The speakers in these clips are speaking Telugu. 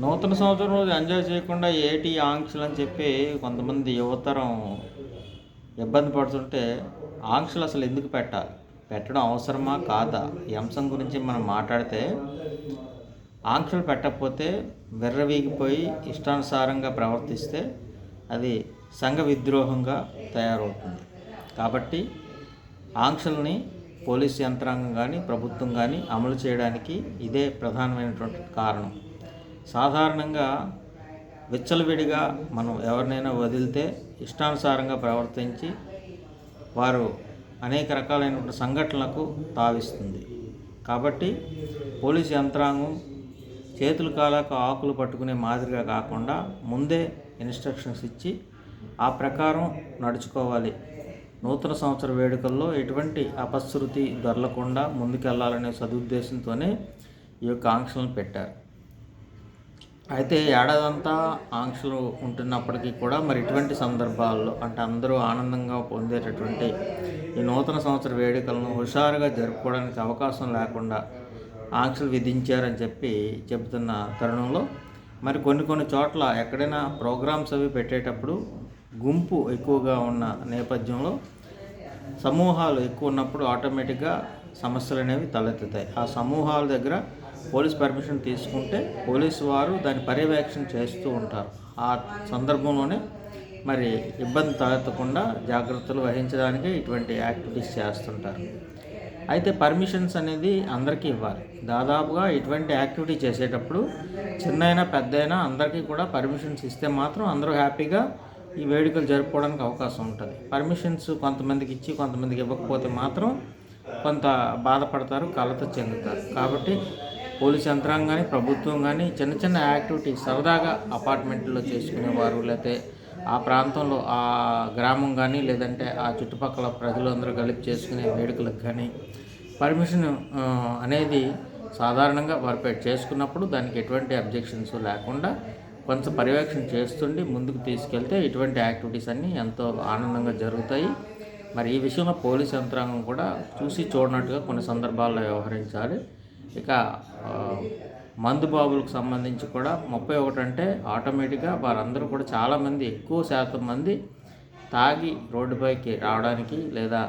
నూతన సంవత్సరం రోజు ఎంజాయ్ చేయకుండా ఏటి ఆంక్షలు అని చెప్పి కొంతమంది యువతరం ఇబ్బంది పడుతుంటే, ఆంక్షలు అసలు ఎందుకు పెట్టాలి? పెట్టడం అవసరమా కాదా? ఈ అంశం గురించి మనం మాట్లాడితే, ఆంక్షలు పెట్టకపోతే విర్రవీగిపోయి ఇష్టానుసారంగా ప్రవర్తిస్తే అది సంఘ విద్రోహంగా తయారవుతుంది. కాబట్టి ఆంక్షల్ని పోలీస్ యంత్రాంగం కానీ ప్రభుత్వం కానీ అమలు చేయడానికి ఇదే ప్రధానమైనటువంటి కారణం. సాధారణంగా విచ్చలవిడిగా మనం ఎవరినైనా వదిలితే ఇష్టానుసారంగా ప్రవర్తించి వారు అనేక రకాలైనటువంటి సంఘటనలకు తావిస్తుంది. కాబట్టి పోలీస్ యంత్రాంగం చేతులు కాలాక ఆకులు పట్టుకునే మాదిరిగా కాకుండా ముందే ఇన్స్ట్రక్షన్స్ ఇచ్చి ఆ ప్రకారం నడుచుకోవాలి. నూతన సంవత్సర వేడుకల్లో ఎటువంటి అపశృతి దొరలకుండా ముందుకెళ్లాలనే సదుద్దేశంతోనే ఈ యొక్క ఆంక్షలను పెట్టారు. అయితే ఏడాదంతా ఆంక్షలు ఉంటున్నప్పటికీ కూడా మరి ఇటువంటి సందర్భాల్లో అంటే అందరూ ఆనందంగా పొందేటటువంటి ఈ నూతన సంవత్సర వేడుకలను హుషారుగా జరుపుకోవడానికి అవకాశం లేకుండా ఆంక్షలు విధించారని చెబుతున్న తరుణంలో మరి కొన్ని చోట్ల ఎక్కడైనా ప్రోగ్రామ్స్ అవి పెట్టేటప్పుడు గుంపు ఎక్కువగా ఉన్న నేపథ్యంలో సమూహాలు ఎక్కువ ఉన్నప్పుడు ఆటోమేటిక్గా సమస్యలు అనేవి తలెత్తుతాయి. ఆ సమూహాల దగ్గర పోలీస్ పర్మిషన్ తీసుకుంటే పోలీసు వారు దాని పర్యవేక్షణ చేస్తూ ఉంటారు. ఆ సందర్భంలోనే మరి ఇబ్బంది తలెత్తకుండా జాగ్రత్తలు వహించడానికి ఇటువంటి యాక్టివిటీస్ చేస్తుంటారు. అయితే పర్మిషన్స్ అనేది అందరికీ ఇవ్వాలి. దాదాపుగా ఇటువంటి యాక్టివిటీ చేసేటప్పుడు చిన్నైనా పెద్దయినా అందరికీ కూడా పర్మిషన్స్ ఇస్తే మాత్రం అందరూ హ్యాపీగా ఈ వేడుకలు జరుపుకోవడానికి అవకాశం ఉంటుంది. పర్మిషన్స్ కొంతమందికి ఇచ్చి కొంతమందికి ఇవ్వకపోతే మాత్రం కొంత బాధపడతారు, కలత చెందుతారు. కాబట్టి పోలీస్ యంత్రాంగం కానీ ప్రభుత్వం కానీ చిన్న యాక్టివిటీస్ సరదాగా అపార్ట్మెంట్లో చేసుకునేవారు, లేకపోతే ఆ ప్రాంతంలో ఆ గ్రామం కానీ లేదంటే ఆ చుట్టుపక్కల ప్రజలందరూ కలిపి చేసుకునే వేడుకలకు కానీ పర్మిషన్ అనేది సాధారణంగా వారు చేసుకున్నప్పుడు దానికి ఎటువంటి అబ్జెక్షన్స్ లేకుండా కొంచెం పర్యవేక్షణ చేస్తుండి ముందుకు తీసుకెళ్తే ఇటువంటి యాక్టివిటీస్ అన్నీ ఎంతో ఆనందంగా జరుగుతాయి. మరి ఈ విషయంలో పోలీస్ యంత్రాంగం కూడా చూసి చూడనట్టుగా కొన్ని సందర్భాల్లో వ్యవహరించాలి. ఇక మందుబాబులకు సంబంధించి కూడా 31 అంటే ఆటోమేటిక్గా వారందరూ కూడా చాలామంది ఎక్కువ శాతం మంది తాగి రోడ్డుపైకి రావడానికి లేదా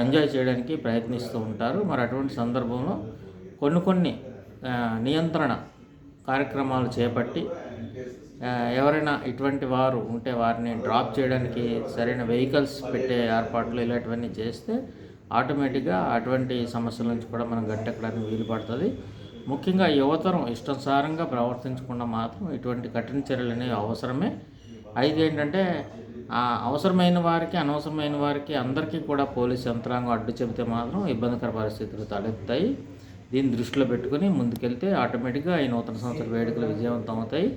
ఎంజాయ్ చేయడానికి ప్రయత్నిస్తూ ఉంటారు. మరి అటువంటి సందర్భంలో కొన్ని నియంత్రణ కార్యక్రమాలు చేపట్టి ఎవరైనా ఇటువంటి వారు ఉంటే వారిని డ్రాప్ చేయడానికి సరైన వెహికల్స్ పెట్టే ఏర్పాట్లు ఇలాంటివన్నీ చేస్తే ఆటోమేటిక్గా అటువంటి సమస్యల నుంచి కూడా మనం గట్టెక్కడానికి వీలు పడుతుంది. ముఖ్యంగా యువతరం ఇష్టానుసారంగా ప్రవర్తించకుండా మాత్రం ఇటువంటి కఠిన చర్యలు అనేవి అవసరమే. అయితే ఏంటంటే అవసరమైన వారికి అనవసరమైన వారికి అందరికీ కూడా పోలీస్ యంత్రాంగం అడ్డు చెబితే మాత్రం ఇబ్బందికర పరిస్థితులు తలెత్తాయి. దీన్ని దృష్టిలో పెట్టుకుని ముందుకెళ్తే ఆటోమేటిక్గా ఈ నూతన సంవత్సర వేడుకలు విజయవంతం అవుతాయి.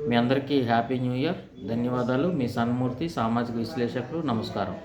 మీ అందరికీ హ్యాపీ న్యూ ఇయర్. ధన్యవాదాలు. మీ సన్మూర్తి, సామాజిక విశ్లేషకులు. నమస్కారం.